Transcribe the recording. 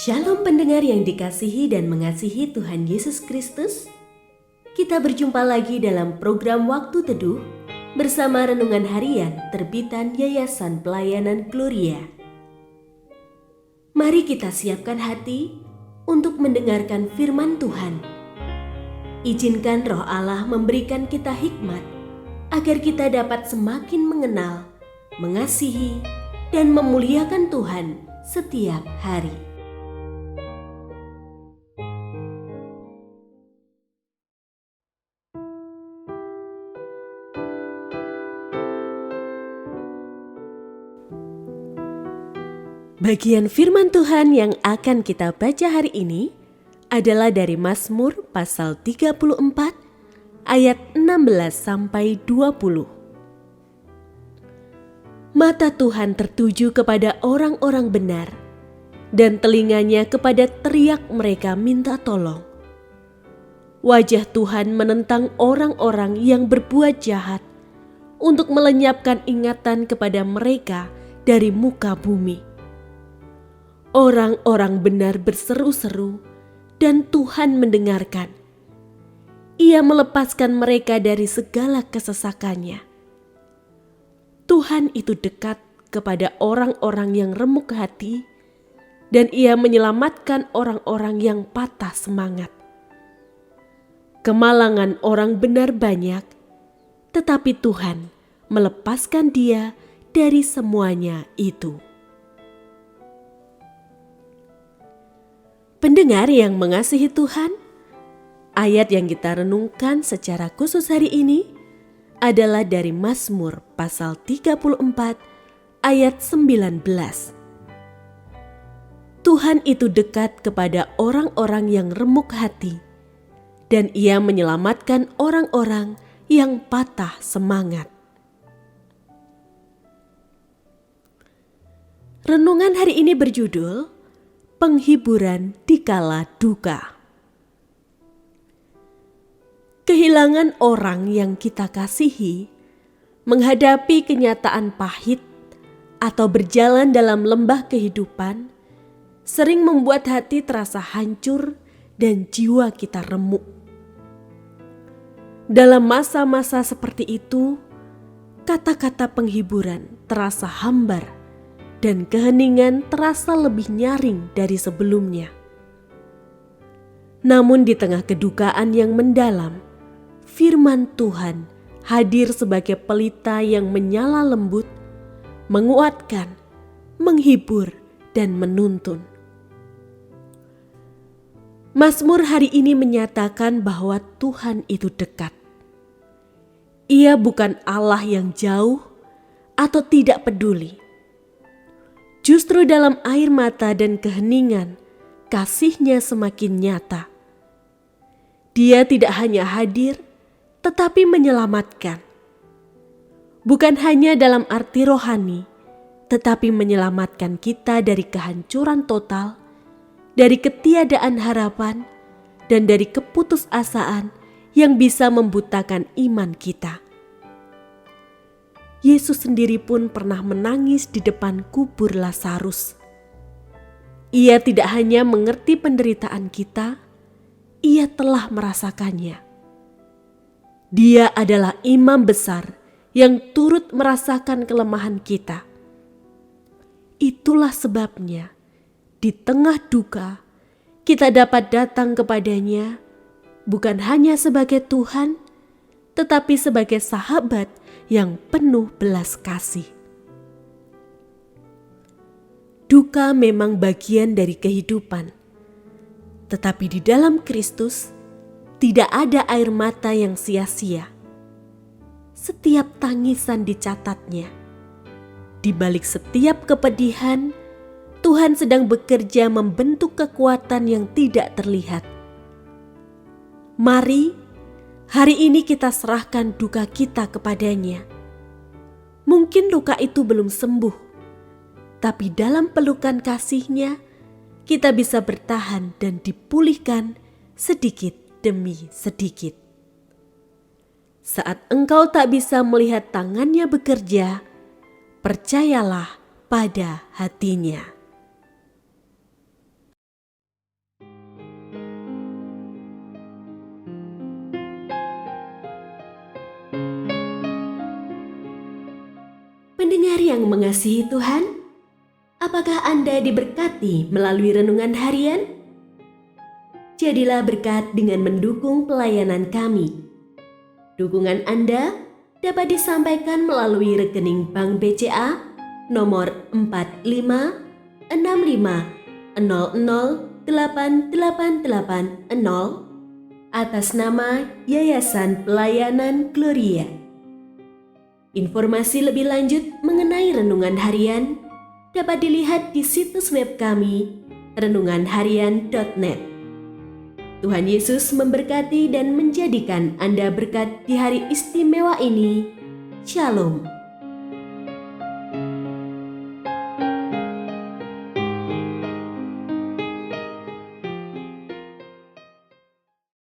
Shalom pendengar yang dikasihi dan mengasihi Tuhan Yesus Kristus. Kita berjumpa lagi dalam program Waktu Teduh bersama Renungan Harian terbitan Yayasan Pelayanan Gloria. Mari kita siapkan hati untuk mendengarkan firman Tuhan. Izinkan Roh Allah memberikan kita hikmat agar kita dapat semakin mengenal, mengasihi, dan memuliakan Tuhan setiap hari. Bagian firman Tuhan yang akan kita baca hari ini adalah dari Mazmur pasal 34 ayat 16 sampai 20. Mata Tuhan tertuju kepada orang-orang benar dan telinganya kepada teriak mereka minta tolong. Wajah Tuhan menentang orang-orang yang berbuat jahat untuk melenyapkan ingatan kepada mereka dari muka bumi. Orang-orang benar berseru-seru dan Tuhan mendengarkan. Ia melepaskan mereka dari segala kesesakannya. Tuhan itu dekat kepada orang-orang yang remuk hati dan Ia menyelamatkan orang-orang yang patah semangat. Kemalangan orang benar banyak, tetapi Tuhan melepaskan dia dari semuanya itu. Pendengar yang mengasihi Tuhan, ayat yang kita renungkan secara khusus hari ini adalah dari Mazmur pasal 34 ayat 19. Tuhan itu dekat kepada orang-orang yang remuk hati dan Ia menyelamatkan orang-orang yang patah semangat. Renungan hari ini berjudul Penghiburan di kala duka. Kehilangan orang yang kita kasihi, menghadapi kenyataan pahit, atau berjalan dalam lembah kehidupan, sering membuat hati terasa hancur dan jiwa kita remuk. Dalam masa-masa seperti itu, kata-kata penghiburan terasa hambar dan keheningan terasa lebih nyaring dari sebelumnya. Namun di tengah kedukaan yang mendalam, firman Tuhan hadir sebagai pelita yang menyala lembut, menguatkan, menghibur, dan menuntun. Mazmur hari ini menyatakan bahwa Tuhan itu dekat. Ia bukan Allah yang jauh atau tidak peduli. Justru dalam air mata dan keheningan, kasih-Nya semakin nyata. Dia tidak hanya hadir, tetapi menyelamatkan. Bukan hanya dalam arti rohani, tetapi menyelamatkan kita dari kehancuran total, dari ketiadaan harapan, dan dari keputusasaan yang bisa membutakan iman kita. Yesus sendiri pun pernah menangis di depan kubur Lazarus. Ia tidak hanya mengerti penderitaan kita, Ia telah merasakannya. Dia adalah imam besar yang turut merasakan kelemahan kita. Itulah sebabnya, di tengah duka, kita dapat datang kepadanya bukan hanya sebagai Tuhan, tetapi sebagai sahabat yang penuh belas kasih. Duka memang bagian dari kehidupan, tetapi di dalam Kristus tidak ada air mata yang sia-sia. Setiap tangisan dicatatnya. Di balik setiap kepedihan, Tuhan sedang bekerja membentuk kekuatan yang tidak terlihat. Mari hari ini kita serahkan duka kita kepadanya. Mungkin luka itu belum sembuh, tapi dalam pelukan kasih-Nya, kita bisa bertahan dan dipulihkan sedikit demi sedikit. Saat engkau tak bisa melihat tangan-Nya bekerja, percayalah pada hati-Nya. yang mengasihi Tuhan, apakah Anda diberkati melalui renungan harian? Jadilah berkat dengan mendukung pelayanan kami. Dukungan Anda dapat disampaikan melalui rekening Bank BCA nomor 4565008880 atas nama Yayasan Pelayanan Gloria. Informasi lebih lanjut mengenai renungan harian dapat dilihat di situs web kami renunganharian.net. Tuhan Yesus memberkati dan menjadikan Anda berkat di hari istimewa ini. Shalom.